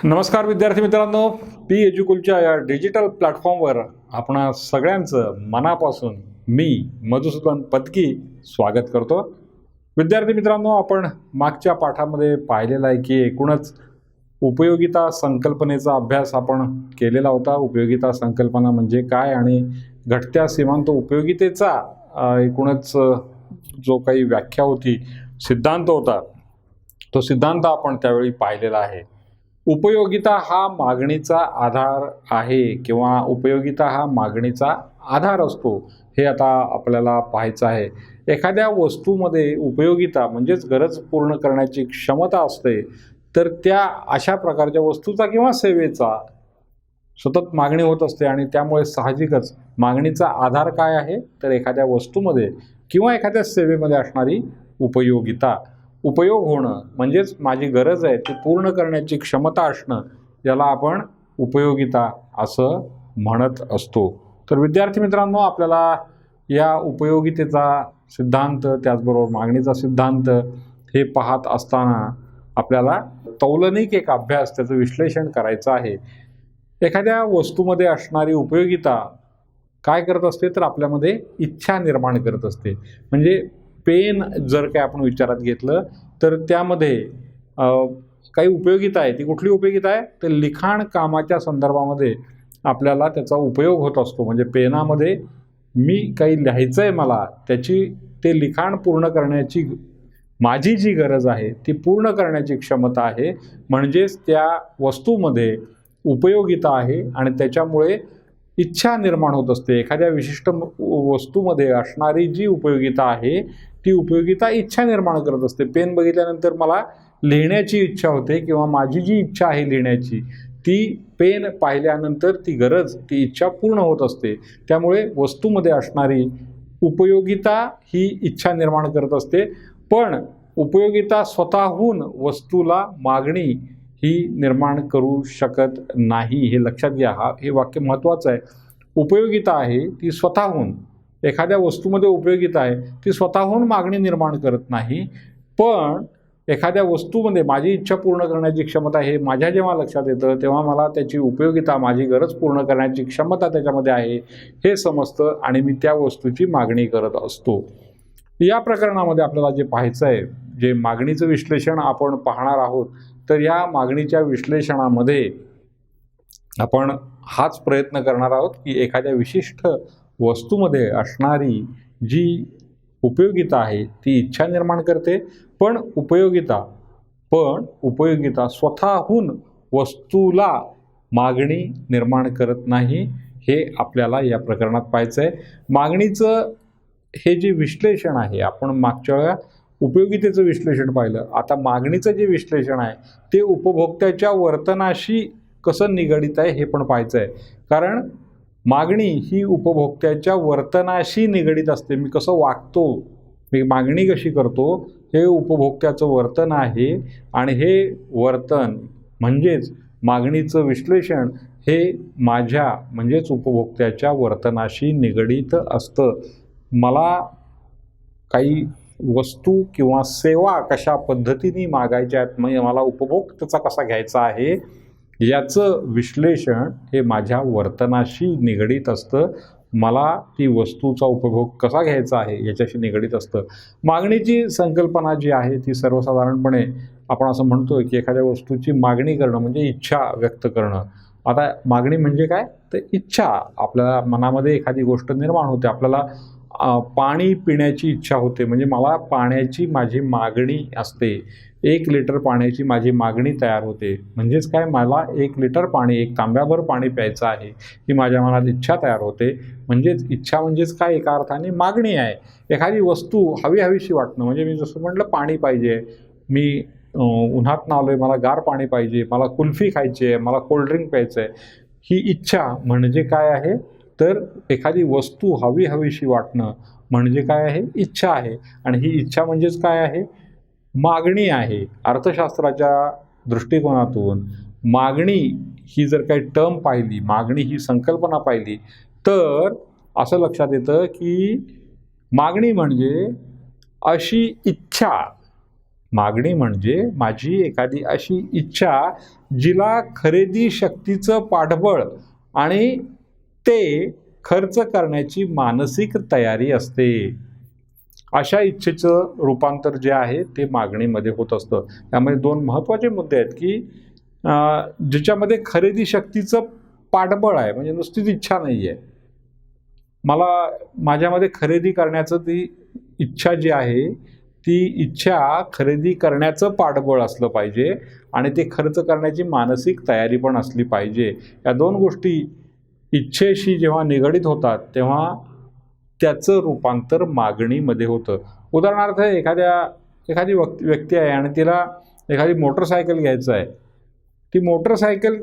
नमस्कार विद्यार्थी मित्रांनो, पी एज्युकुलच्या या डिजिटल प्लॅटफॉर्मवर आपणा सगळ्यांचं मनापासून मी मधुसूदन पत्की स्वागत करतो। विद्यार्थी मित्रांनो, आपण मागच्या पाठामध्ये पाहिलेलं आहे की एकूणच उपयोगिता संकल्पनेचा अभ्यास आपण केलेला होता। उपयोगिता संकल्पना म्हणजे काय आणि घटत्या सीमांत उपयोगितेचा एकूणच जो काही व्याख्या होती, सिद्धांत होता, तो सिद्धांत आपण त्यावेळी पाहिलेला आहे। उपयोगिता हा मागणीचा आधार आहे किंवा उपयोगिता हा मागणीचा आधार असतो, हे आता आपल्याला पाहायचं आहे। एखाद्या वस्तूमध्ये उपयोगिता म्हणजेच गरज पूर्ण करण्याची क्षमता असते, तर त्या अशा प्रकारच्या वस्तूचा किंवा सेवेचा सतत मागणी होत असते आणि त्यामुळे साहजिकच मागणीचा आधार काय आहे, तर एखाद्या वस्तूमध्ये किंवा एखाद्या सेवेमध्ये असणारी उपयोगिता। उपयोग होणं म्हणजेच माझी गरज आहे ती पूर्ण करण्याची क्षमता असणं, याला आपण उपयोगिता असं म्हणत असतो। तर विद्यार्थी मित्रांनो, आपल्याला या उपयोगितेचा सिद्धांत त्याचबरोबर मागणीचा सिद्धांत हे पाहत असताना आपल्याला तौलनिक एक अभ्यास त्याचं विश्लेषण करायचं आहे। एखाद्या वस्तूमध्ये असणारी उपयोगिता काय करत असते, तर आपल्यामध्ये इच्छा निर्माण करत असते। म्हणजे पेन जर काय आपण विचारात घेतलं तर त्यामध्ये काही उपयोगिता आहे। ती कुठली उपयोगिता आहे, तर लिखाण कामाच्या संदर्भामध्ये आपल्याला त्याचा उपयोग होत असतो। म्हणजे पेनामध्ये मी काही लिहायचं आहे, मला त्याची ते लिखाण पूर्ण करण्याची माझी जी गरज आहे ती पूर्ण करण्याची क्षमता आहे, म्हणजेच त्या वस्तूमध्ये उपयोगिता आहे आणि त्याच्यामुळे इच्छा निर्माण होत असते। एखाद्या विशिष्ट वस्तूमध्ये असणारी जी उपयोगिता आहे ती उपयोगिता इच्छा निर्माण करत असते। पेन बघितल्यानंतर मला लिहिण्याची इच्छा होते किंवा माझी जी इच्छा आहे लिहिण्याची, ती पेन पाहिल्यानंतर ती गरज, ती इच्छा पूर्ण होत असते। त्यामुळे वस्तूमध्ये असणारी उपयोगिता ही इच्छा निर्माण करत असते, पण उपयोगिता स्वतःहून वस्तूला मागणी ही निर्माण करू शकत नाही, हे लक्षात घ्या। हे वाक्य महत्त्वाचं आहे। उपयोगिता आहे ती स्वतःहून, एखाद्या वस्तूमध्ये उपयोगिता आहे ती स्वतःहून मागणी निर्माण करत नाही, पण एखाद्या वस्तूमध्ये माझी इच्छा पूर्ण करण्याची क्षमता हे माझ्या जेव्हा लक्षात येतं तेव्हा मला त्याची उपयोगिता, माझी गरज पूर्ण करण्याची क्षमता त्याच्यामध्ये आहे हे समजतं आणि मी त्या वस्तूची मागणी करत असतो। या प्रकरणामध्ये आपल्याला जे पाहायचं आहे, जे मागणीचं विश्लेषण आपण पाहणार आहोत, तर या मागणीच्या विश्लेषणामध्ये आपण हाच प्रयत्न करणार आहोत की एखाद्या विशिष्ट वस्तूमध्ये असणारी जी उपयोगिता आहे ती इच्छा निर्माण करते, पण उपयोगिता स्वतःहून वस्तूला मागणी निर्माण करत नाही, हे आपल्याला या प्रकरणात पाहायचं आहे। मागणीचं हे जे विश्लेषण आहे, आपण मागच्या वेळा उपयोगितेचं विश्लेषण पाहिलं, आता मागणीचं जे विश्लेषण आहे ते उपभोक्त्याच्या वर्तनाशी कसं निगडित आहे हे पण पाहायचं आहे। कारण मागणी ही उपभोक्त्याच्या वर्तनाशी निगडित असते। मी कसं वागतो, मी मागणी कशी करतो, हे उपभोक्त्याचं वर्तन आहे आणि हे वर्तन म्हणजेच मागणीचं विश्लेषण हे माझ्या म्हणजेच उपभोक्त्याच्या वर्तनाशी निगडित असतं। मला काही वस्तू किंवा सेवा कशा पद्धतीने मागायच्या आहेत, म्हणजे मला उपभोग त्याचा कसा घ्यायचा आहे, याचं विश्लेषण हे माझ्या वर्तनाशी निगडित असतं। मला ती वस्तूचा उपभोग कसा घ्यायचा आहे याच्याशी निगडित असतं। मागणीची संकल्पना जी आहे ती सर्वसाधारणपणे आपण असं म्हणतो की एखाद्या वस्तूची मागणी करणं म्हणजे इच्छा व्यक्त करणं। आता मागणी म्हणजे काय, तर इच्छा, आपल्याला मनामध्ये एखादी गोष्ट निर्माण होते, आपल्याला पाणी पिण्याची इच्छा होते, म्हणजे मला पाण्याची माझी मागणी असते। 1 लिटर पाण्याची माझी मागणी तयार होते, म्हणजेच काय, मला 1 लिटर पाणी, 1 तांब्याभर पाणी प्यायचं आहे ही माझ्या मनात इच्छा तयार होते। म्हणजेच इच्छा म्हणजेच काय, एका अर्थाने मागणी आहे। एखादी वस्तू हवीशी वाटणं, म्हणजे मी जसं म्हटलं पाणी पाहिजे, मी उन्हात आलो आहे, मला गार पाणी पाहिजे, मला कुल्फी खायची आहे, मला कोल्ड्रिंक प्यायचं आहे, ही इच्छा म्हणजे काय आहे, तर एखादी वस्तू हवीशी वाटणं म्हणजे काय आहे, इच्छा आहे। आणि ही इच्छा म्हणजेच काय आहे, मागणी आहे। अर्थशास्त्राच्या दृष्टिकोनातून मागणी ही जर काही टर्म पाहिली, मागणी ही संकल्पना पाहिली, तर असं लक्षात येतं की मागणी म्हणजे अशी इच्छा, मागणी म्हणजे माझी एखादी अशी इच्छा जिला खरेदी शक्तीचं पाठबळ आणि ते खर्च करण्याची मानसिक तयारी असते. अशा इच्छेचं रूपांतर जे आहे ते मागणीमध्ये होत असतं. त्यामध्ये दोन महत्त्वाचे मुद्दे आहेत की ज्याच्यामध्ये खरेदी शक्तीचं पाठबळ आहे, म्हणजे नुसतीच इच्छा नाही आहे. माझ्यामध्ये खरेदी करण्याचं ती इच्छा जी आहे ती इच्छा खरेदी करण्याचं पाठबळ असलं पाहिजे आणि ते खर्च करण्याची मानसिक तयारी पण असली पाहिजे. या दोन गोष्टी इच्छेशी जेव्हा निगडीत होतात तेव्हा त्याचं रूपांतर मागणीमध्ये होतं. उदाहरणार्थ एखादी व्यक्ती आहे आणि तिला एखादी मोटरसायकल घ्यायचं आहे. ती मोटरसायकल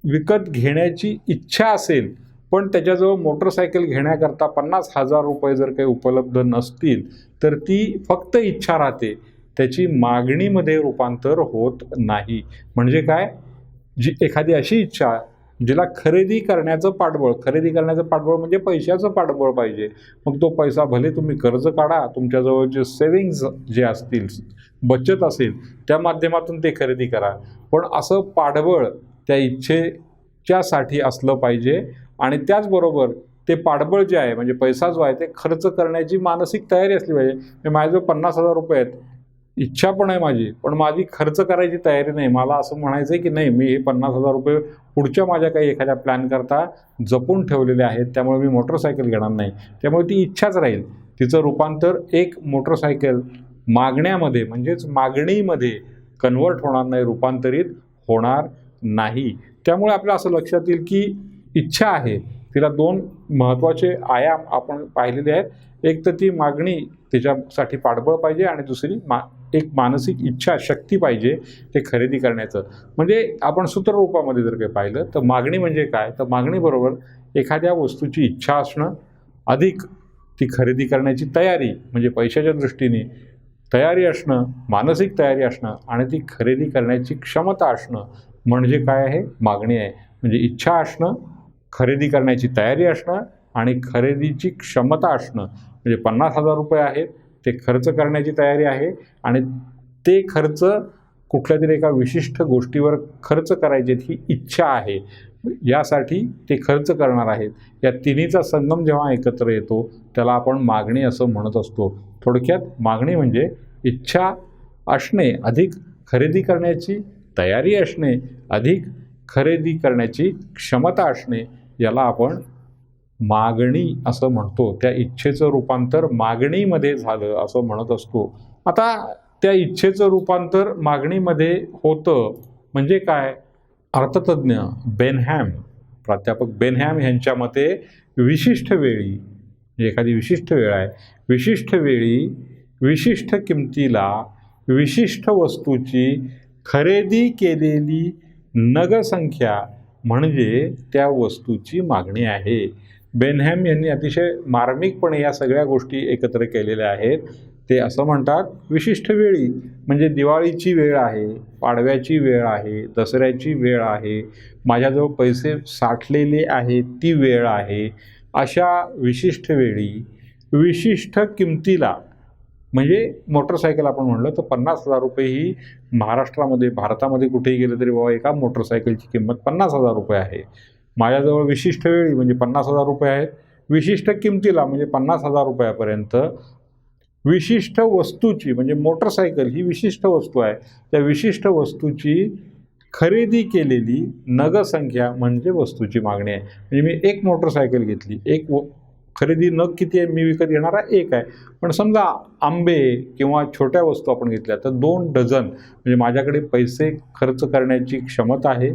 विकत घेण्याची इच्छा असेल, पण त्याच्याजवळ मोटरसायकल घेण्याकरता 50,000 रुपये जर काही उपलब्ध नसतील तर ती फक्त इच्छा राहते, त्याची मागणीमध्ये रूपांतर होत नाही. म्हणजे काय, जी एखादी अशी इच्छा जिला खरेदी करण्याचं पाठबळ म्हणजे पैशाचं पाठबळ पाहिजे. मग तो पैसा भले तुम्ही कर्ज काढा, तुमच्याजवळ जे सेविंग्ज जे असतील, बचत असेल, त्या माध्यमातून ते खरेदी करा, पण असं पाठबळ त्या इच्छेच्यासाठी असलं पाहिजे. आणि त्याचबरोबर ते पाठबळ जे आहे म्हणजे पैसा जो आहे ते खर्च करण्याची मानसिक तयारी असली पाहिजे. माझ्याजवळ 50,000 रुपये आहेत, इच्छा पण आहे माझी, पण माझी खर्च करायची तयारी नाही. मला असं म्हणायचं आहे की नाही, मी हे 50,000 रुपये पुढच्या माझ्या काही एखाद्या प्लॅन करता जपून ठेवलेले आहेत, त्यामुळे मी मोटरसायकल घेणार नाही. त्यामुळे ती इच्छाच राहील. तिचं रूपांतर एक मोटरसायकल मागण्यामध्ये म्हणजेच मागणीमध्ये कन्वर्ट होणार नाही, रूपांतरित होणार नाही. त्यामुळे आपल्या असं लक्षात येईल की इच्छा आहे तिला दोन महत्त्वाचे आयाम आपण पाहिलेले आहेत. एक तर ती मागणी, त्याच्यासाठी पाठबळ पाहिजे, आणि दुसरी एक मानसिक इच्छा शक्ती पाहिजे ते खरेदी करण्याचं. म्हणजे आपण सूत्ररूपामध्ये जर काही पाहिलं तर मागणी म्हणजे काय, तर मागणीबरोबर एखाद्या वस्तूची इच्छा असणं, अधिक ती खरेदी करण्याची तयारी म्हणजे पैशाच्या दृष्टीने तयारी असणं, मानसिक तयारी असणं, आणि ती खरेदी करण्याची क्षमता असणं म्हणजे काय आहे, मागणी आहे. म्हणजे इच्छा असणं, खरेदी करण्याची तयारी असणं आणि खरेदीची क्षमता असणं. म्हणजे 50,000 रुपये आहेत, ते खर्च करण्याची तयारी आहे आणि ते खर्च कुठल्या तरी एका विशिष्ट गोष्टीवर खर्च करायचे ही इच्छा आहे, यासाठी ते खर्च करणार आहेत. या तिन्हीचा संगम जेव्हा एकत्र येतो त्याला आपण मागणी असं म्हणत असतो. थोडक्यात मागणी म्हणजे इच्छा असणे अधिक खरेदी करण्याची तयारी असणे अधिक खरेदी करण्याची क्षमता असणे, याला आपण मागणी असं म्हणतो. त्या इच्छेचं रूपांतर मागणीमध्ये झालं असं म्हणत असतो. आता त्या इच्छेचं रूपांतर मागणीमध्ये होतं म्हणजे काय, अर्थतज्ञ प्राध्यापक बेनहॅम यांच्या मते विशिष्ट वेळी, म्हणजे एखादी विशिष्ट वेळ आहे, विशिष्ट वेळी विशिष्ट किमतीला विशिष्ट वस्तूची खरेदी केलेली नगसंख्या म्हणजे त्या वस्तूची मागणी आहे. बेनहॅम यांनी अतिशय मार्मिकपणे या सगळ्या गोष्टी एकत्र केलेल्या आहेत. ते असं म्हणतात, विशिष्ट वेळी म्हणजे दिवाळीची वेळ आहे, पाडव्याची वेळ आहे, दसऱ्याची वेळ आहे, माझ्याजवळ पैसे साठलेले आहेत ती वेळ आहे. अशा विशिष्ट वेळी विशिष्ट किमतीला, म्हणजे मोटरसायकल आपण म्हणलं तर 50,000 रुपये ही महाराष्ट्रामध्ये, भारतामध्ये कुठेही गेलं तरी बाबा एका मोटरसायकलची किंमत 50,000 रुपये आहे. माझ्याजवळ विशिष्ट वेळी म्हणजे 50,000 रुपये आहेत, विशिष्ट किमतीला म्हणजे 50,000 रुपयापर्यंत विशिष्ट वस्तूची, म्हणजे मोटरसायकल ही विशिष्ट वस्तू आहे, त्या विशिष्ट वस्तूची खरेदी केलेली नगसंख्या म्हणजे वस्तूची मागणी आहे. म्हणजे मी एक मोटरसायकल घेतली, खरेदी नग किती आहे, मी विकत घेणारा एक आहे, पण समजा आंबे किंवा छोट्या वस्तू आपण घेतल्या तर 2 डझन, म्हणजे माझ्याकडे पैसे खर्च करण्याची क्षमता आहे.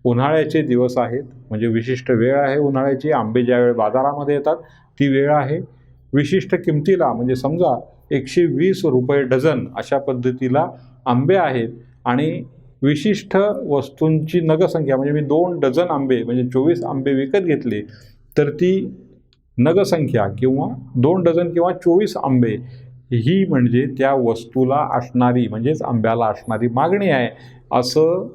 उन्हाळ्याचे दिवस आहेत म्हणजे विशिष्ट वेळ आहे उन्हाळ्याची, आंबे ज्यावेळी बाजारामध्ये येतात ती वेळ आहे. विशिष्ट किमतीला म्हणजे समजा 120 रुपये डझन अशा पद्धतीला आंबे आहेत, आणि विशिष्ट वस्तूंची नगसंख्या म्हणजे मी 2 डझन आंबे म्हणजे 24 आंबे विकत घेतले तर ती नगसंख्या किंवा 2 डझन किंवा 24 आंबे ही म्हणजे त्या वस्तूला असणारी, म्हणजेच आंब्याला असणारी मागणी आहे, असं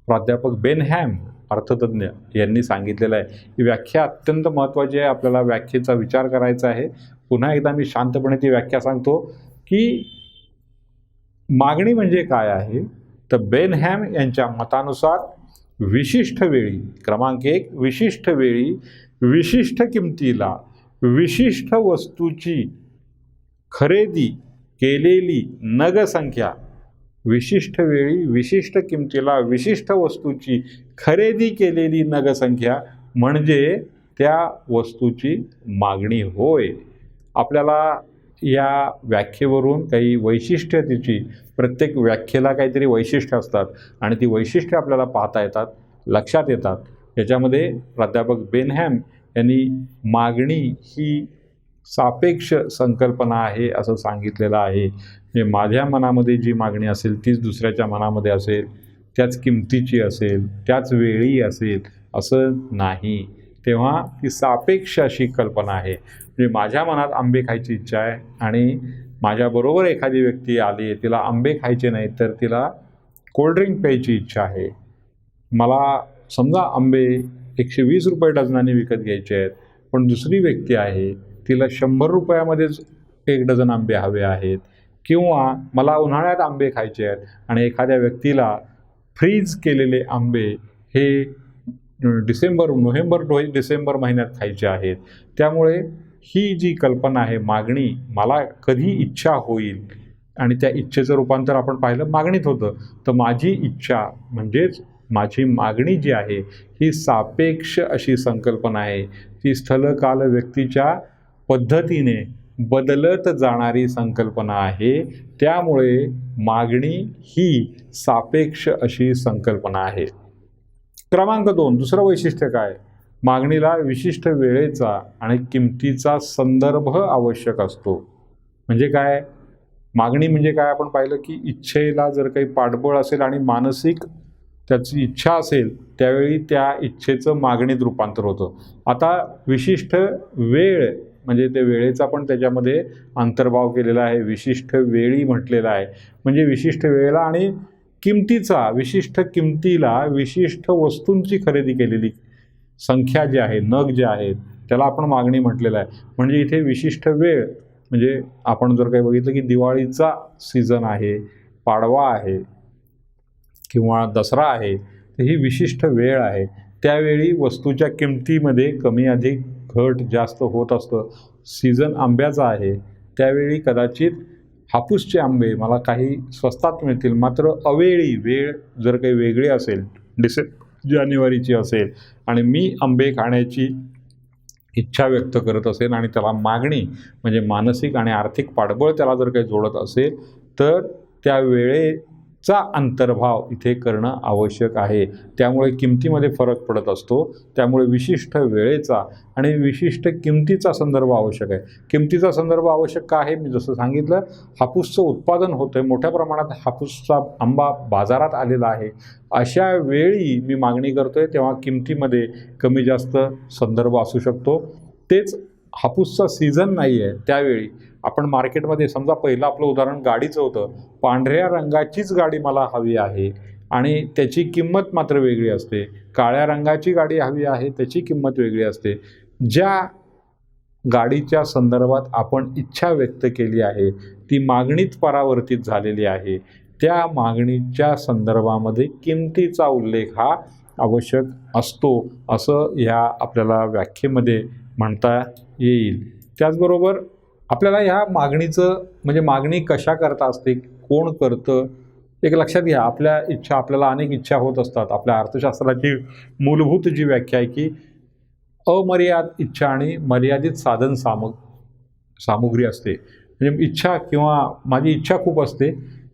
प्राध्यापक बेनहॅम अर्थतज्ञ यांनी सांगितलेलं आहे. ही व्याख्या अत्यंत महत्त्वाची आहे, आपल्याला व्याख्येचा विचार करायचा आहे. पुन्हा एकदा मी शांतपणे ती व्याख्या सांगतो की मागणी म्हणजे काय आहे, तर बेनहॅम यांच्या मतानुसार विशिष्ट वेळी, क्रमांक 1, विशिष्ट वेळी विशिष्ट किमतीला विशिष्ट वस्तूची खरेदी केलेली नगसंख्या, विशिष्ट वेळी विशिष्ट किमतीला विशिष्ट वस्तूची खरेदी केलेली नगसंख्या म्हणजे त्या वस्तूची मागणी होय. आपल्याला या व्याख्येवरून काही वैशिष्ट्य, तिची प्रत्येक व्याख्येला काहीतरी वैशिष्ट्य असतात आणि ती वैशिष्ट्ये आपल्याला पाहता येतात, लक्षात येतात. याच्यामध्ये प्राध्यापक बेनहॅम यांनी मागणी ही सापेक्ष संकल्पना आहे असं सांगितलेलं आहे. म्हणजे माझ्या मनामध्ये जी मागणी असेल तीच दुसऱ्याच्या मनामध्ये असेल, त्याच किमतीची असेल, त्याच वेळी असेल असं नाही. तेव्हा ती सापेक्ष अशी कल्पना आहे. म्हणजे माझ्या मनात आंबे खायची इच्छा आहे आणि माझ्याबरोबर एखादी व्यक्ती आली, तिला आंबे खायचे नाहीत तर तिला कोल्ड्रिंक प्यायची इच्छा आहे. मला समजा आंबे 120 रुपये डझनाने विकत घ्यायचे आहेत, पण दुसरी व्यक्ती आहे तिला 100 रुपयामध्येच 1 डझन आंबे हवे आहेत, किंवा मला उन्हाळ्यात आंबे खायचे आहेत आणि एखाद्या व्यक्तीला फ्रीज केलेले आंबे हे डिसेंबर महिन्यात खायचे आहेत. त्यामुळे ही जी कल्पना आहे मागणी, मला कधी इच्छा होईल आणि त्या इच्छेचं रूपांतर आपण पाहिलं मागणीत होतं, तर माझी इच्छा म्हणजेच माझी मागणी जी आहे ही सापेक्ष अशी संकल्पना आहे. ती स्थल काल व्यक्तीच्या पद्धतीने बदलत जाणारी संकल्पना आहे. त्यामुळे मागणी ही सापेक्ष अशी संकल्पना आहे. क्रमांक 2, दुसरं वैशिष्ट्य काय, मागणीला विशिष्ट वेळेचा आणि किमतीचा संदर्भ आवश्यक असतो. म्हणजे काय, मागणी म्हणजे काय आपण पाहिलं की इच्छेला जर काही पाठबळ असेल आणि मानसिक त्याची इच्छा असेल त्यावेळी त्या इच्छेचं मागणीत रूपांतर होतं. आता विशिष्ट वेळ म्हणजे ते वेळेचा पण त्याच्यामध्ये अंतर्भाव केलेला आहे, विशिष्ट वेळी म्हटलेला आहे. म्हणजे विशिष्ट वेळेला आणि किमतीचा, विशिष्ट किमतीला विशिष्ट वस्तूंची खरेदी केलेली संख्या जी आहे, नग जे आहेत त्याला आपण मागणी म्हटलेलं आहे. म्हणजे इथे विशिष्ट वेळ म्हणजे आपण जर काही बघितलं की दिवाळीचा सीझन आहे, पाडवा आहे किंवा दसरा आहे, तर ही विशिष्ट वेळ आहे. त्यावेळी वस्तूच्या किमतीमध्ये कमी अधिक घट जास्त होत असतं. सीझन आंब्याचा आहे, त्यावेळी कदाचित हापूसचे आंबे मला काही स्वस्तात मिळतील, मात्र अवेळी वेळ जर काही वेगळी असेल, जानेवारीची असेल आणि मी आंबे खाण्याची इच्छा व्यक्त करत असेल आणि त्याला मागणी म्हणजे मानसिक आणि आर्थिक पाठबळ त्याला जर काही जोडत असेल तर त्या वेळेचा अंतर्भाव इथे करणं आवश्यक आहे. त्यामुळे किमतीमध्ये फरक पडत असतो. त्यामुळे विशिष्ट वेळेचा आणि विशिष्ट किमतीचा संदर्भ आवश्यक आहे. किमतीचा संदर्भ आवश्यक का आहे, मी जसं सांगितलं हापूसचं उत्पादन होतं आहे, मोठ्या प्रमाणात हापूसचा आंबा बाजारात आलेला आहे. अशा वेळी मी मागणी करतो आहे तेव्हा किमतीमध्ये कमी जास्त संदर्भ असू शकतो. तेच हापूसचा सीझन नाही आहे त्यावेळी आपण मार्केटमध्ये, समजा पहिलं आपलं उदाहरण गाडीचं होतं, पांढऱ्या रंगाचीच गाडी मला हवी आहे आणि त्याची किंमत मात्र वेगळी असते. काळ्या रंगाची गाडी हवी आहे, त्याची किंमत वेगळी असते. ज्या गाडीच्या संदर्भात आपण इच्छा व्यक्त केली आहे ती मागणीत परावर्तित झालेली आहे. त्या मागणीच्या संदर्भामध्ये किमतीचा उल्लेख हा आवश्यक असतो असं ह्या आपल्याला व्याख्येमध्ये म्हणता येईल. त्याचबरोबर आपल्याला ह्या मागणीचं म्हणजे मागणी कशा करता असते, कोण करतं, एक लक्षात घ्या. आपल्या इच्छा, आपल्याला अनेक इच्छा होत असतात. आपल्या अर्थशास्त्राची मूलभूत जी व्याख्या आहे की अमर्यादित इच्छा आणि मर्यादित साधन सामुग्री असते. म्हणजे इच्छा किंवा माझी इच्छा खूप असते.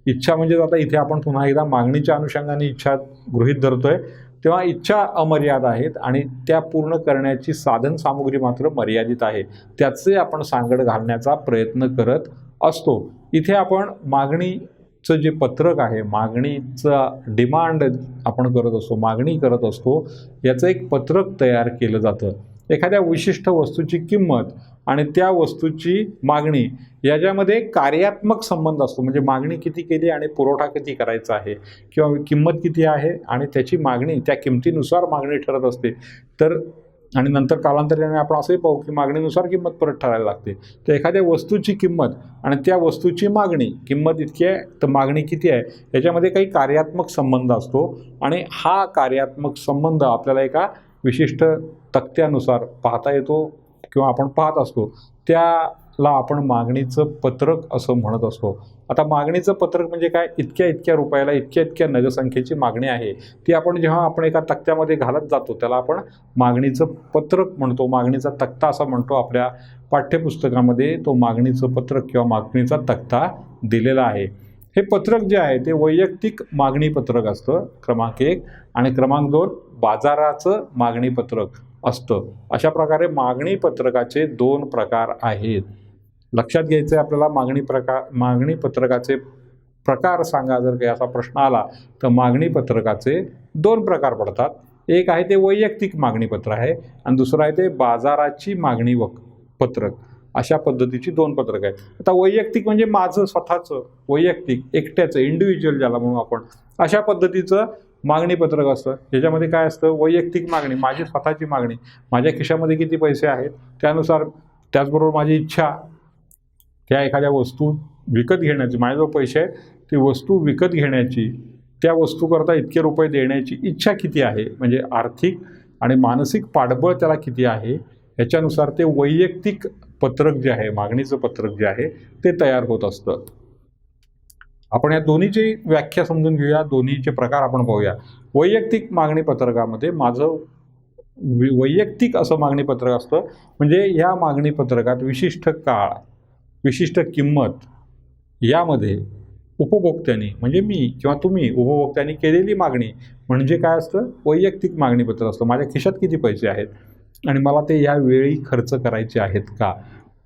इच्छा म्हणजे आता इथे आपण पुन्हा एकदा मागणीच्या अनुषंगाने इच्छा गृहीत धरतोय, तेव्हा इच्छा अमर्याद आहेत आणि त्या पूर्ण करण्याची साधन सामुग्री मात्र मर्यादित आहे. त्याचे आपण सांगड घालण्याचा प्रयत्न करत असतो. इथे आपण मागणीचं जे पत्रक आहे, मागणीचा डिमांड आपण करत असतो, मागणी करत असतो, याचं एक पत्रक तयार केलं जातं. एखाद्या विशिष्ट वस्तूची किंमत आणि त्या वस्तूची मागणी याच्यामध्ये कार्यात्मक संबंध असतो. म्हणजे मागणी किती केली आणि पुरवठा किती करायचा आहे किंवा किंमत किती आहे आणि त्याची मागणी, त्या किमतीनुसार मागणी ठरत असते. तर आणि नंतर कालांतराने आपण असंही पाहू की मागणीनुसार किंमत परत ठरायला लागते. तर एखाद्या वस्तूची किंमत आणि त्या वस्तूची मागणी, किंमत इतकी आहे तर मागणी किती आहे, याच्यामध्ये काही कार्यात्मक संबंध असतो आणि हा कार्यात्मक संबंध आपल्याला एका विशिष्ट तक्त्यानुसार पाहता येतो किंवा आपण पाहत असतो. त्याला आपण मागणीचं पत्रक असं म्हणत असतो. आता मागणीचं पत्रक म्हणजे काय, इतक्या इतक्या रुपयाला इतक्या इतक्या नगसंख्येची मागणी आहे, ती जेव्हा आपण एका तक्त्यामध्ये घालत जातो त्याला आपण मागणीचं पत्रक म्हणतो, मागणीचा तक्ता असं म्हणतो. आपल्या पाठ्यपुस्तकामध्ये तो मागणीचं पत्रक किंवा मागणीचा तक्ता दिलेला आहे. हे पत्रक जे आहे ते वैयक्तिक मागणी पत्रक असतं क्रमांक 1, आणि क्रमांक 2 बाजाराचं मागणी पत्रक असतं. अशा प्रकारे मागणी पत्रकाचे 2 प्रकार आहेत. लक्षात घ्यायचं आहे आपल्याला, मागणी पत्रकाचे प्रकार सांगा जर काही असा प्रश्न आला तर मागणी पत्रकाचे 2 प्रकार पडतात. एक आहे ते वैयक्तिक मागणी पत्र आहे आणि दुसरं आहे ते बाजाराची मागणी पत्रक. अशा पद्धतीची 2 पत्रक आहेत. आता वैयक्तिक म्हणजे माझं स्वतःचं वैयक्तिक एकट्याचं इंडिव्हिज्युअल ज्याला म्हणू आपण, अशा पद्धतीचं मागणी पत्रक असतं. ज्याच्यामध्ये काय असतं, वैयक्तिक मागणी, माझी स्वतःची मागणी, माझ्या खिशामध्ये किती पैसे आहेत त्यानुसार, त्याचबरोबर माझी इच्छा त्या एखाद्या वस्तू विकत घेण्याची, माझ्याजवळ पैसे आहेत ती वस्तू विकत घेण्याची, त्या वस्तूकरता इतके रुपये देण्याची इच्छा किती आहे, म्हणजे आर्थिक आणि मानसिक पाठबळ त्याला किती आहे, याच्यानुसार ते वैयक्तिक पत्रक जे आहे, मागणीचं पत्रक जे आहे ते तयार होत असतं. आपण या दोन्हीची व्याख्या समजून घेऊया, दोन्हीचे प्रकार आपण पाहूया. वैयक्तिक मागणी पत्रकामध्ये माझं वैयक्तिक असं मागणी पत्रक असतं, म्हणजे या मागणी पत्रकात विशिष्ट काळ, विशिष्ट किंमत यामध्ये उपभोक्त्यांनी म्हणजे मी किंवा तुम्ही उपभोक्त्यांनी केलेली मागणी म्हणजे काय असतं, वैयक्तिक मागणी पत्र असतं. माझ्या खिशात किती पैसे आहेत आणि मला ते यावेळी खर्च करायचे आहेत का,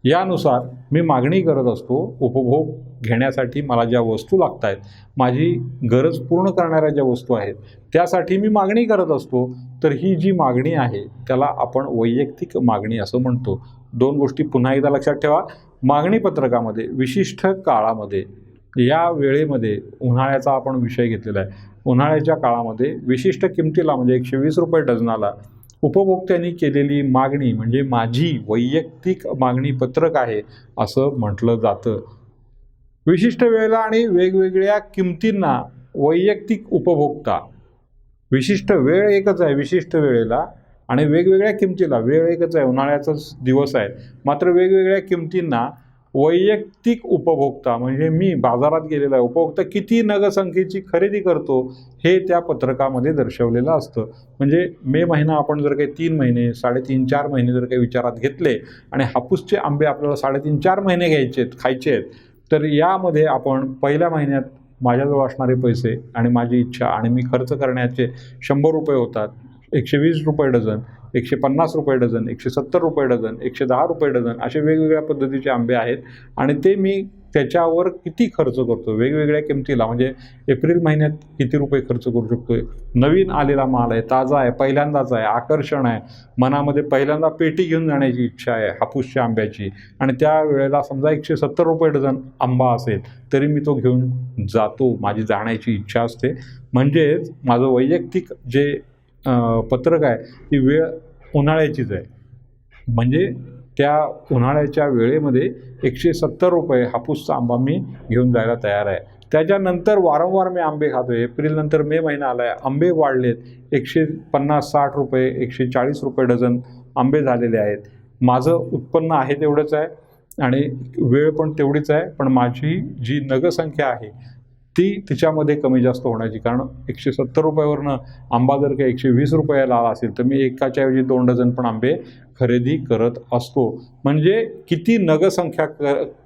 यानुसार मी मागणी करत असतो. उपभोग घेण्यासाठी मला ज्या वस्तू लागत आहेत, माझी गरज पूर्ण करणाऱ्या ज्या वस्तू आहेत त्यासाठी मी मागणी करत असतो. तर ही जी मागणी आहे त्याला आपण वैयक्तिक मागणी असं म्हणतो. 2 गोष्टी पुन्हा एकदा लक्षात ठेवा. मागणी पत्रकामध्ये विशिष्ट काळामध्ये, या वेळेमध्ये उन्हाळ्याचा आपण विषय घेतलेला आहे, उन्हाळ्याच्या काळामध्ये विशिष्ट किमतीला म्हणजे 120 रुपये डझनाला उपभोक्त्यांनी केलेली मागणी म्हणजे माझी वैयक्तिक मागणी पत्रक आहे असं म्हटलं जातं. विशिष्ट वेळेला आणि वेगवेगळ्या किमतींना वैयक्तिक उपभोक्ता, विशिष्ट वेळ एकच आहे विशिष्ट वेळेला आणि वेगवेगळ्या किमतीला, वेळ एकच आहे उन्हाळ्याचाच दिवस आहे, मात्र वेगवेगळ्या किमतींना वैयक्तिक उपभोक्ता म्हणजे मी बाजारात गेलेला उपभोक्ता किती नगसंख्येची खरेदी करतो हे त्या पत्रकामध्ये दर्शवलेलं असतं. म्हणजे मे महिना आपण जर काही 3 महिने 3.5-4 महिने जर काही विचारात घेतले आणि हापूसचे आंबे आपल्याला 3.5-4 महिने घ्यायचे आहेत, खायचे आहेत, तर यामध्ये आपण पहिल्या महिन्यात माझ्याजवळ असणारे पैसे आणि माझी इच्छा आणि मी खर्च करण्याचे 100 रुपये होतात, 120 रुपये डझन, 150 रुपये डझन, 170 रुपये डझन, 110 रुपये डझन असे वेगवेगळ्या पद्धतीचे आंबे आहेत आणि ते मी त्याच्यावर किती खर्च करतो वेगवेगळ्या किमतीला. म्हणजे एप्रिल महिन्यात किती रुपये खर्च करू शकतो, नवीन आलेला माल आहे, ताजा आहे, पहिल्यांदाच आहे, आकर्षण आहे, मनामध्ये पहिल्यांदा पेटी घेऊन जाण्याची इच्छा आहे हापूसच्या आंब्याची आणि त्या वेळेला समजा 170 रुपये डझन आंबा असेल तरी मी तो घेऊन जातो, माझी जाण्याची इच्छा असते. म्हणजेच माझं वैयक्तिक जे पत्रक आहे ती वेळ उन्हाळ्याचीच आहे, म्हणजे त्या उन्हाळ्याच्या वेळेमध्ये 170 रुपये हापूसचा आंबा मी घेऊन जायला तयार आहे. त्याच्यानंतर वारंवार मी आंबे खातो आहे. एप्रिलनंतर मे महिना आला आहे, आंबे वाढलेत, 150-60 रुपये 140 रुपये डझन आंबे झालेले आहेत. माझं उत्पन्न आहे तेवढंच आहे आणि वेळ पण तेवढीच आहे, पण माझी जी नगसंख्या आहे ती तिच्यामध्ये कमी जास्त होण्याची, कारण 170 रुपयावरनं आंबा जर काही 120 रुपयाला आला असेल तर मी एकाच्या ऐवजी 2 डझन पण आंबे खरेदी करत असतो. म्हणजे किती नगसंख्या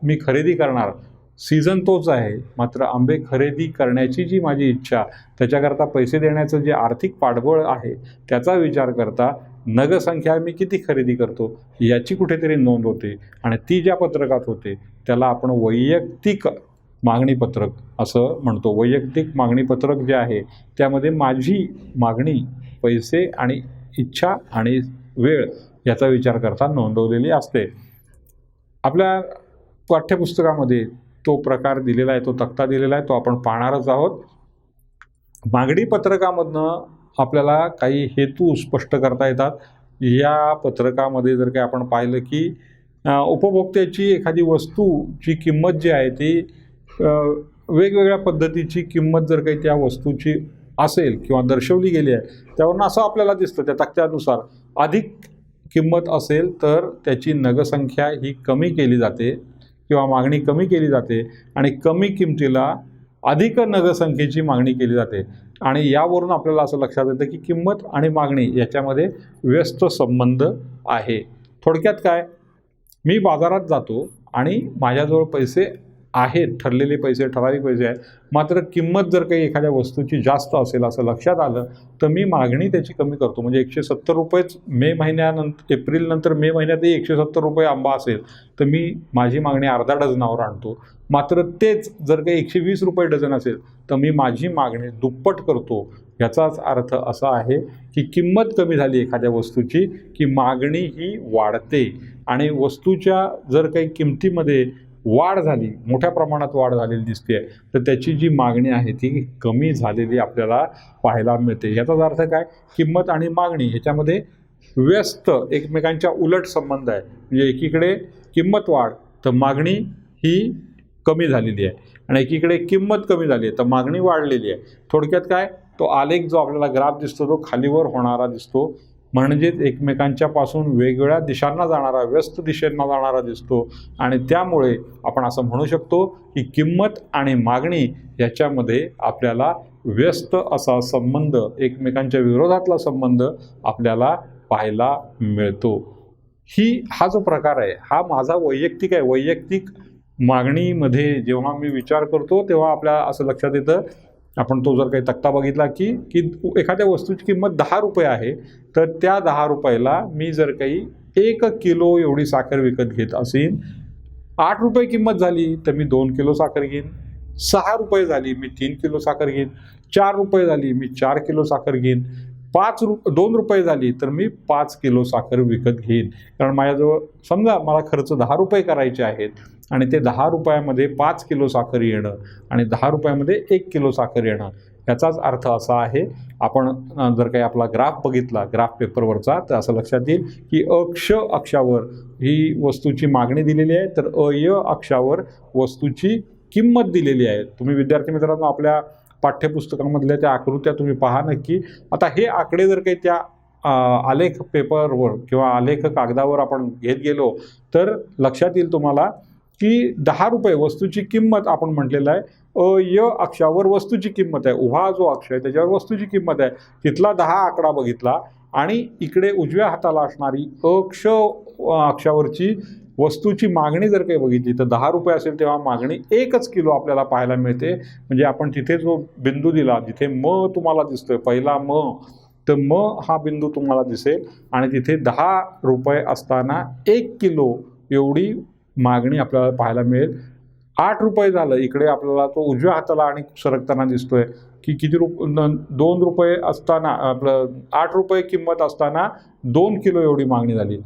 मी खरेदी करणार, सीझन तोच आहे, मात्र आंबे खरेदी करण्याची जी माझी इच्छा, त्याच्याकरता पैसे देण्याचं जे आर्थिक पाठबळ आहे त्याचा विचार करता नगसंख्या मी किती खरेदी करतो याची कुठेतरी नोंद होते आणि ती ज्या पत्रकात होते त्याला आपण वैयक्तिक मागणी पत्रक असं म्हणतो. वैयक्तिक मागणी पत्रक जे आहे त्यामध्ये माझी मागणी पैसे आणि इच्छा आणि वेळ याचा विचार करता नोंदवलेली असते. आपल्या पाठ्यपुस्तकामध्ये तो प्रकार दिलेला आहे, तो तक्ता दिलेला आहे, तो आपण पाहणारच आहोत. मागणी पत्रकामधनं आपल्याला काही हेतू स्पष्ट करता येतात. या पत्रकामध्ये जर काही आपण पाहिलं की उपभोक्त्याची एखादी वस्तूची किंमत जी आहे ती वेगवेगळ्या पद्धतीची किंमत जर काही त्या वस्तूची असेल किंवा दर्शवली गेली आहे, त्यावरून असं आपल्याला दिसतं त्या तक्त्यानुसार अधिक किंमत असेल तर त्याची नगसंख्या ही कमी केली जाते किंवा मागणी कमी केली जाते आणि कमी किमतीला अधिक नगसंख्येची मागणी केली जाते. आणि यावरून आपल्याला असं लक्षात येतं की किंमत आणि मागणी याच्यामध्ये व्यस्त संबंध आहे. थोडक्यात काय, मी बाजारात जातो आणि माझ्याजवळ पैसे आहेत, ठरलेले पैसे, ठराविक पैसे आहेत, मात्र किंमत जर काही एखाद्या वस्तूची जास्त असेल असं लक्षात आलं तर मी मागणी त्याची कमी करतो. म्हणजे 170 रुपयेच मे महिन्यानंतर, एप्रिलनंतर मे महिन्यातही 170 रुपये आंबा असेल तर मी माझी मागणी अर्धा डझनावर आणतो. मात्र तेच जर काही 120 रुपये डझन असेल तर मी माझी मागणी दुप्पट करतो. याचाच अर्थ असा आहे की किंमत कमी झाली एखाद्या वस्तूची की मागणी ही वाढते आणि वस्तूच्या जर काही किमतीमध्ये वाढ झाली, मोठ्या प्रमाणात वाढ झालेली दिसते आहे, तर त्याची जी मागणी आहे ती कमी झालेली आपल्याला पाहायला मिळते. याचाच अर्थ काय, किंमत आणि मागणी ह्याच्यामध्ये व्यस्त एकमेकांच्या उलट संबंध आहे. म्हणजे एकीकडे किंमत वाढ तर मागणी ही कमी झालेली आहे आणि एकीकडे किंमत कमी झाली आहे तर मागणी वाढलेली आहे. थोडक्यात काय, तो आलेख जो आपल्याला ग्राफ दिसतो तो खालीवर होणारा दिसतो, म्हणजेच एकमेकांच्यापासून वेगवेगळ्या दिशांना जाणारा, व्यस्त दिशेंना जाणारा दिसतो. आणि त्यामुळे आपण असं म्हणू शकतो की किंमत आणि मागणी याच्यामध्ये आपल्याला व्यस्त असा संबंध, एकमेकांच्या विरोधातला संबंध आपल्याला पाहायला मिळतो. हा जो प्रकार आहे हा माझा वैयक्तिक आहे. वैयक्तिक मागणीमध्ये जेव्हा मी विचार करतो तेव्हा आपल्याला असं लक्षात येतं, आपण तो जर काही तक्ता बघितला की एखाद्या वस्तूची किंमत 10 रुपये आहे तर त्या 10 रुपयाला मी जर काही 1 किलो एवढी साखर विकत घेत असेल, 8 रुपये किंमत झाली तर मी 2 किलो साखर घेईन, 6 रुपये झाली मी 3 किलो साखर घेईन, 4 रुपये झाली मी 4 किलो साखर घेईन, 2 रुपये झाली तर मी 5 किलो साखर विकत घेईन. कारण माझ्याजवळ समजा मला खर्च 10 रुपये करायचे आहेत आणि ते 10 रुपयामध्ये 5 किलो साखर येणं आणि 10 रुपयामध्ये 1 किलो साखर येणं, याचाच अर्थ असा आहे. आपण जर काही आपला ग्राफ बघितला, ग्राफ पेपरवरचा, तर असं लक्षात येईल की अक्षावर ही वस्तूची मागणी दिलेली आहे तर अक्षावर वस्तूची किंमत दिलेली आहे. तुम्ही विद्यार्थी मित्रांनो आपल्या पाठ्यपुस्तकामधल्या त्या आकृत्या तुम्ही पहा नक्की. आता हे आकडे जर काही त्या आलेख पेपरवर किंवा आलेख कागदावर आपण घेत गेलो तर लक्षात येईल तुम्हाला की 10 रुपये वस्तूची किंमत आपण म्हटलेलं आहे. अक्षावर वस्तूची किंमत आहे, उभा जो अक्ष आहे त्याच्यावर वस्तूची किंमत आहे, तिथला 10 आकडा बघितला आणि इकडे उजव्या हाताला असणारी अक्षावरची वस्तूची मागणी जर काही बघितली तर 10 रुपये असेल तेव्हा मागणी 1 किलो आपल्याला पाहायला मिळते. म्हणजे आपण तिथे जो बिंदू दिला, जिथे म तुम्हाला दिसतोय पहिला म, तर म हा बिंदू तुम्हाला दिसेल आणि तिथे 10 रुपये असताना 1 किलो एवढी मागणी आपल्याला पाहायला मिळेल. 8 रुपये झालं, इकडे आपल्याला तो उजव्या हाताला आणि सरकताना दिसतोय की 2 रुपये असताना आपलं 8 रुपये किंमत असताना 2 किलो एवढी मागणी झाली.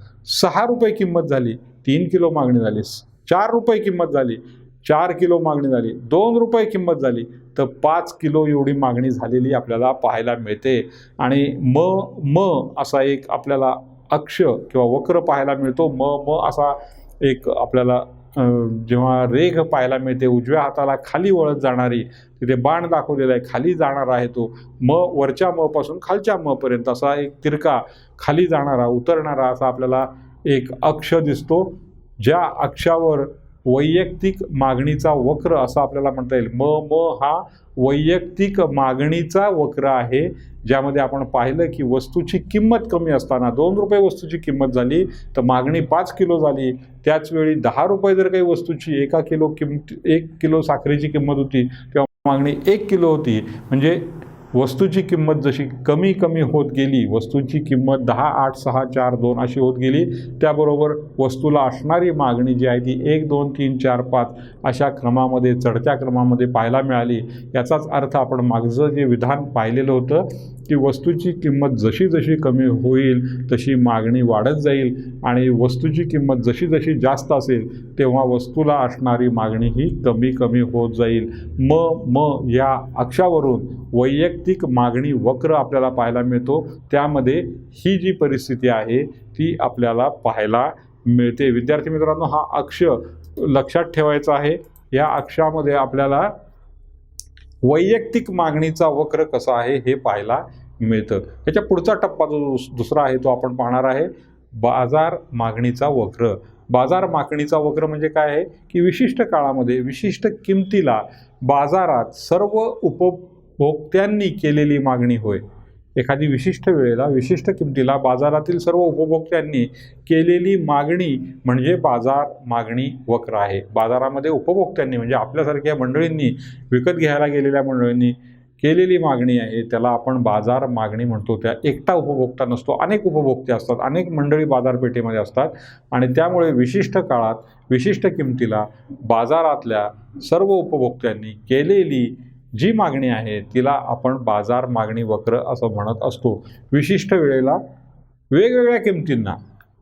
6 रुपये किंमत झाली, 3 किलो मागणी झाली. 4 रुपये किंमत झाली, 4 किलो मागणी झाली. 2 रुपये किंमत झाली तर 5 किलो एवढी मागणी झालेली आपल्याला पाहायला मिळते. आणि म असा एक आपल्याला अक्ष किंवा वक्र पाहायला मिळतो. म असा एक आपल्याला जेव्हा रेघ पाहायला मिळते उजव्या हाताला खाली वळत जाणारी, तिथे बाण दाखवलेला आहे, खाली जाणारा आहे तो वरच्या म पासून खालच्या म पर्यंत असा एक तिरका खाली जाणारा, उतरणारा असा आपल्याला एक अक्ष दिसतो. ज्या अक्षावर वैयक्तिक मागणीचा वक्र असं आपल्याला म्हणता येईल. म हा वैयक्तिक मागणीचा वक्र आहे, ज्यामध्ये आपण पाहिलं की वस्तूची किंमत कमी असताना 2 रुपये वस्तूची किंमत झाली तर मागणी 5 किलो झाली. त्याचवेळी 10 रुपये जर काही वस्तूची 1 किलो साखरेची किंमत होती तेव्हा मागणी 1 किलो होती. म्हणजे वस्तूची किंमत जशी कमी कमी होत गेली, वस्तूची किंमत 10, 8, 6, 4, 2 अशी होत गेली, त्याबरोबर वस्तूला असणारी मागणी जी आहे ती 1, 2, 3, 4, 5 अशा क्रमामध्ये, चढत्या क्रमामध्ये पाहायला मिळाली. याचाच अर्थ आपण मागचं जे विधान पाहिलेलं होतं की वस्तूची किंमत जशी जशी कमी होईल तशी मागणी वाढत जाईल आणि वस्तूची किंमत जशी जशी जास्त असेल तेव्हा वस्तूला असणारी मागणी ही कमी कमी होत जाईल. म या अक्षावरून वैयक्तिक वैयक्तिक मागणी वक्र आपल्याला पाहायला मिळतो। त्यामध्ये ही जी परिस्थिती आहे ती आपल्याला पाहायला मिळते। विद्यार्थी मित्रांनो, हा अक्ष लक्षात ठेवायचा आहे। या अक्षामध्ये आपल्याला वैयक्तिक मागणीचा वक्र कसा आहे हे पाहायला मिळतं। त्याच्या पुढचा टप्पा जो दुसरा आहे तो आपण पाहणार आहे बाजार मागणीचा वक्र। बाजार मागणीचा वक्र म्हणजे काय आहे की विशिष्ट काळामध्ये विशिष्ट किमतीला बाजारात सर्व उपभोक्त्यांनी केलेली मागणी होय। एखादी विशिष्ट वेळेला विशिष्ट किमतीला बाजारातील सर्व उपभोक्त्यांनी केलेली मागणी म्हणजे बाजार मागणी वक्र आहे। बाजारामध्ये उपभोक्त्यांनी म्हणजे आपल्यासारख्या मंडळींनी, विकत घ्यायला गेलेल्या मंडळींनी केलेली मागणी आहे त्याला आपण बाजार मागणी म्हणतो। त्या एकटा उपभोक्ता नसतो, अनेक उपभोक्ते असतात, अनेक मंडळी बाजारपेठेमध्ये असतात आणि त्यामुळे विशिष्ट काळात विशिष्ट किमतीला बाजारातल्या सर्व उपभोक्त्यांनी केलेली जी मागणी आहे तिला आपण बाजार मागणी वक्र असं म्हणत असतो। विशिष्ट वेळेला वेगवेगळ्या किमतींना,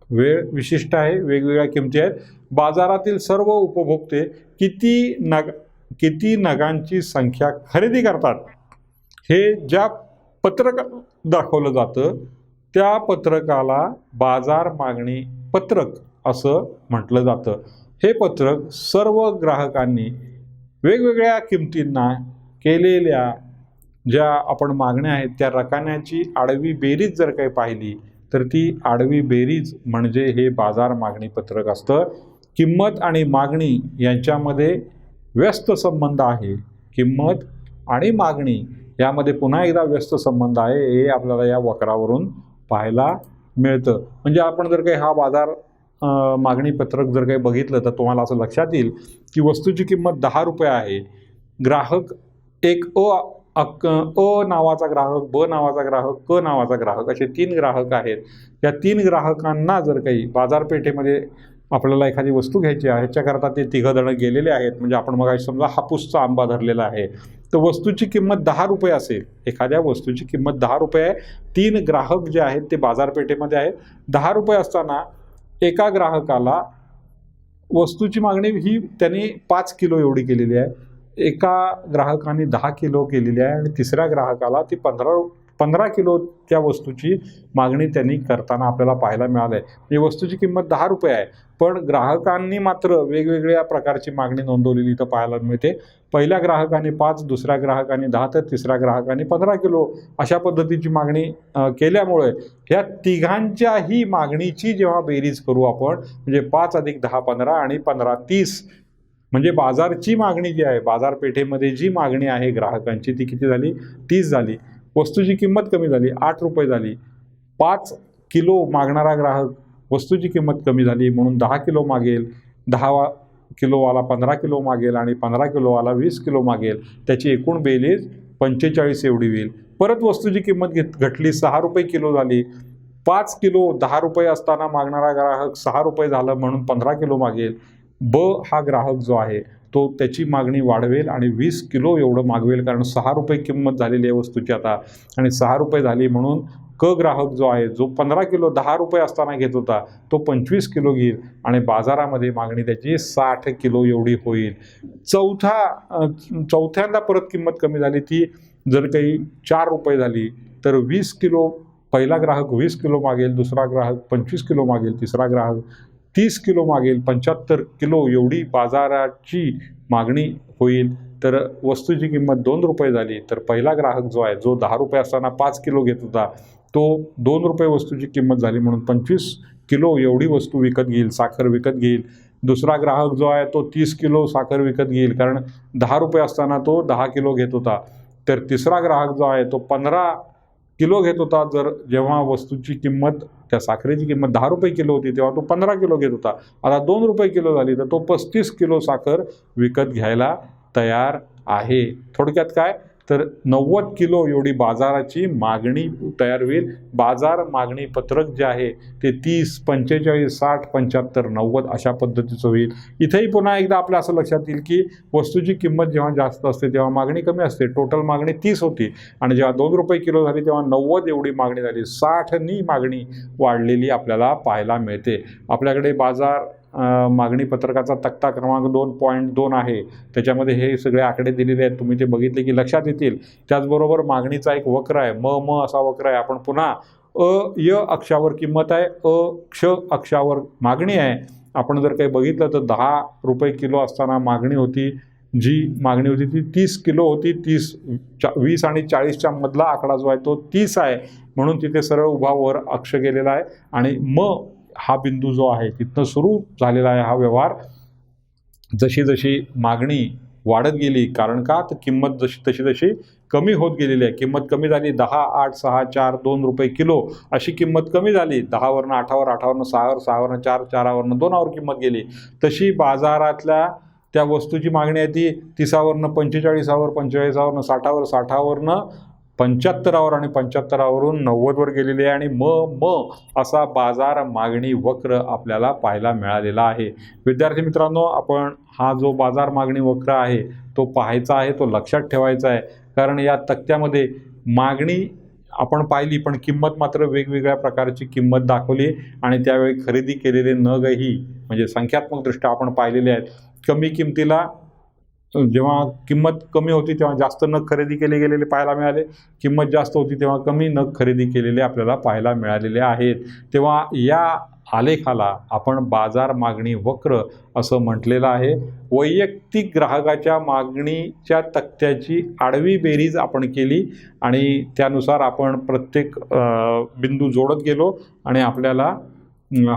वेळ विशिष्ट आहे, वेगवेगळ्या किमती आहेत, बाजारातील सर्व उपभोक्ते किती नगांची संख्या खरेदी करतात हे ज्या पत्रकात दाखवलं जातं त्या पत्रकाला बाजार मागणी पत्रक असं म्हटलं जातं। हे पत्रक सर्व ग्राहकांनी वेगवेगळ्या किमतींना केलेल्या ज्या आपण मागण्या आहेत त्या रकान्याची आडवी बेरीज जर काही पाहिली तर ती आडवी बेरीज म्हणजे हे बाजार मागणी पत्रक असतं। किंमत आणि मागणी यांच्यामध्ये व्यस्त संबंध आहे। किंमत आणि मागणी यामध्ये पुन्हा एकदा व्यस्त संबंध आहे हे आपल्याला या वक्रावरून पाहायला मिळतं। म्हणजे आपण जर काही हा बाजार मागणी पत्रक जर काही बघितलं तर तुम्हाला असं लक्षात येईल की वस्तूची किंमत 10 रुपये आहे। ग्राहक एक अ नावाचा ग्राहक, ब नावाचा ग्राहक, क नावाचा ग्राहक असे 3 ग्राहक आहेत। या 3 ग्राहकांना जर काही बाजारपेठेमध्ये आपल्याला एखादी वस्तू घ्यायची आहे ह्याच्याकरता ते 3 जण गेलेले आहेत। म्हणजे आपण मग समजा हापूसचा आंबा धरलेला आहे तर वस्तूची किंमत 10 रुपये असेल। एखाद्या वस्तूची किंमत 10 रुपये आहे। 3 ग्राहक जे आहेत ते बाजारपेठेमध्ये आहेत। 10 रुपये असताना एका ग्राहकाला वस्तूची मागणी ही त्यांनी 5 किलो एवढी केलेली आहे, एका ग्राहकाने 10 किलो केलेली आहे आणि तिसऱ्या ग्राहकाला ती 15 किलो त्या वस्तूची मागणी त्यांनी करताना आपल्याला पाहायला मिळालं आहे। म्हणजे वस्तूची किंमत 10 रुपये आहे पण ग्राहकांनी मात्र वेगवेगळ्या प्रकारची मागणी नोंदवलेली इथं पाहायला मिळते। पहिल्या ग्राहकाने 5, दुसऱ्या ग्राहकाने 10 तर तिसऱ्या ग्राहकाने 15 किलो अशा पद्धतीची मागणी केल्यामुळे ह्या तिघांच्याही मागणीची जेव्हा बेरीज करू आपण म्हणजे 5 + 10 15 आणि 15 30 म्हणजे बाजारची मागणी जी आहे, बाजारपेठेमध्ये जी मागणी आहे ग्राहकांची ती किती झाली? 30 झाली। वस्तूची किंमत कमी झाली, 8 रुपये झाली। 5 किलो मागणारा ग्राहक वस्तूची किंमत कमी झाली म्हणून 10 किलो मागेल, 10 किलोवाला 15 किलो मागेल आणि 15 किलोवाला 20 किलो मागेल। त्याची एकूण बेरीज 45 एवढी होईल। परत वस्तूची किंमत घटली, 6 रुपये किलो झाली। 5 किलो 10 रुपये असताना मागणारा ग्राहक 6 रुपये झालं म्हणून 15 किलो मागेल। ब हा ग्राहक जो आहे तो त्याची मागणी वाढवेल आणि 20 किलो एवढं मागवेल कारण 6 रुपये किंमत झालेली आहे वस्तूची आता आणि 6 रुपये झाली म्हणून क ग्राहक जो आहे जो 15 किलो 10 रुपये असताना घेत होता तो 25 किलो घेईल आणि बाजारामध्ये मागणी त्याची 60 किलो एवढी होईल। चौथ्यांदा परत किंमत कमी झाली, ती जर काही 4 रुपये झाली तर 20 किलो पहिला ग्राहक 20 किलो मागेल, दुसरा ग्राहक 25 किलो मागेल, तिसरा ग्राहक 30 किलो मागेल, 75 किलो एवढी बाजाराची मागणी होईल। तर वस्तूची किंमत 2 रुपये झाली तर पहिला ग्राहक जो आहे जो 10 रुपये असताना 5 किलो घेत होता तो 2 रुपये वस्तूची किंमत झाली म्हणून 25 किलो एवढी वस्तू विकत घेईल, साखर विकत घेईल। दुसरा ग्राहक जो आहे तो 30 किलो साखर विकत घेईल कारण 10 रुपये असताना तो 10 किलो घेत होता। तर तिसरा ग्राहक जो आहे तो 15 किलो घेत होता, जर जेव्हा वस्तूची किंमत त्या साखरेची किंमत 10 रुपये किलो होती तेव्हा तो 15 किलो घेत होता। आता 2 रुपये किलो झाली तर तो 35 किलो साखर विकत घ्यायला तयार आहे। थोडक्यात काय तर 90 किलो एवढी बाजाराची मागणी तयार होईल। बाजार मागणी पत्रक जे आहे ते 30, 45, 60, 75, 90 अशा पद्धतीचं होईल। इथेही पुन्हा एकदा आपल्या असं लक्षात येईल की वस्तूची किंमत जेव्हा जास्त असते तेव्हा मागणी कमी असते। टोटल मागणी 30 होती आणि जेव्हा 2 रुपये किलो झाली तेव्हा 90 एवढी मागणी झाली, 60नी मागणी वाढलेली आपल्याला पाहायला मिळते। आपल्याकडे बाजार मागणी पत्रकाचा तक्ता क्रमांक 2.2 आहे, त्याच्यामध्ये हे सगळे आकडे दिलेले आहेत. तुम्ही ते बघितले की लक्षात येतील. त्याचबरोबर मागणीचा एक वक्र आहे, म असा वक्र आहे. आपण पुन्हा य अक्षावर किंमत आहे, क्ष अक्षावर मागणी आहे. आपण जर काही बघितलं तर 10 रुपये किलो असताना मागणी होती, जी मागणी होती ती 30 किलो होती. 20 आणि 40च्या मधला आकडा जो आहे तो 30 आहे, म्हणून तिथे सरळ उभा वर अक्ष गेलेला आहे. आणि हा बिंदू जो आहे तिथनं सुरू झालेला आहे हा व्यवहार. जशी जशी मागणी वाढत गेली, कारण का तर किंमत तशी तशी कमी होत गेलेली आहे. किंमत कमी झाली, 10, 8, 6, 4, 2 रुपये किलो अशी किंमत कमी झाली. 10वरनं 8वर, 8वरनं 6वर, 6वरनं 4, 4वरनं 2वर किंमत गेली. तशी बाजारातल्या त्या वस्तूची मागणी आहे ती 30वरनं 45वर, 45वरनं 60वर, 60वरनं 75वर आणि 75वरून 90वर गेलेली आहे. आणि असा बाजार मागणी वक्र आपल्याला पाहायला मिळालेला आहे. विद्यार्थी मित्रांनो, आपण हा जो बाजार मागणी वक्र आहे तो पाहायचा आहे, तो लक्षात ठेवायचा आहे. कारण या तक्त्यामध्ये मागणी आपण पाहिली, पण किंमत मात्र वेगवेगळ्या प्रकारची किंमत दाखवली. आणि त्यावेळी खरेदी केलेले नगही म्हणजे संख्यात्मकदृष्ट्या आपण पाहिलेले आहेत. कमी किमतीला जेव्हा किंमत कमी होती तेव्हा जास्त नग खरेदी केले गेलेले पाहायला मिळाले. किंमत जास्त होती तेव्हा कमी नग खरेदी केलेले आपल्याला पाहायला मिळालेले आहेत. तेव्हा या आलेखाला आपण बाजार मागणी वक्र असं म्हटलेलं आहे. वैयक्तिक ग्राहकाच्या मागणीच्या तक्त्याची आडवी बेरीज आपण केली आणि त्यानुसार आपण प्रत्येक बिंदू जोडत गेलो आणि आपल्याला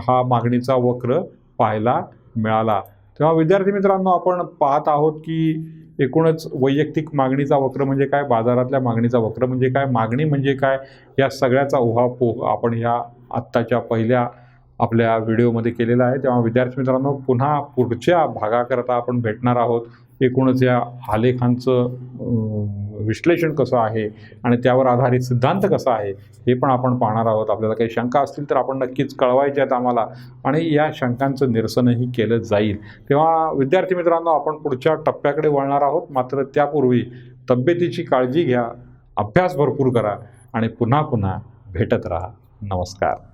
हा मागणीचा वक्र पाहायला मिळाला. तेव्हा विद्यार्थी मित्रांनो, आपण पाहत आहोत की एकूणच वैयक्तिक मागणीचा वक्र म्हणजे काय, बाजारातल्या मागणीचा वक्र म्हणजे काय, मागणी म्हणजे काय, या सगळ्याचा उहापोह आपण ह्या आत्ताच्या पहिल्या आपल्या व्हिडिओमध्ये केलेला आहे. तेव्हा विद्यार्थी मित्रांनो, पुन्हा पुढच्या भागाकरता आपण भेटणार आहोत. एकूणच या आलेखांचं विश्लेषण कसं आहे आणि त्यावर आधारित सिद्धांत कसा आहे हे पण आपण पाहणार आहोत. आपल्याला काही शंका असतील तर आपण नक्कीच कळवायच्या आहेत आम्हाला आणि या शंकांचं निरसनही केलं जाईल. तेव्हा विद्यार्थी मित्रांनो, आपण पुढच्या टप्प्याकडे वळणार आहोत. मात्र त्यापूर्वी तब्येतीची काळजी घ्या, अभ्यास भरपूर करा आणि पुन्हा भेटत राहा. नमस्कार.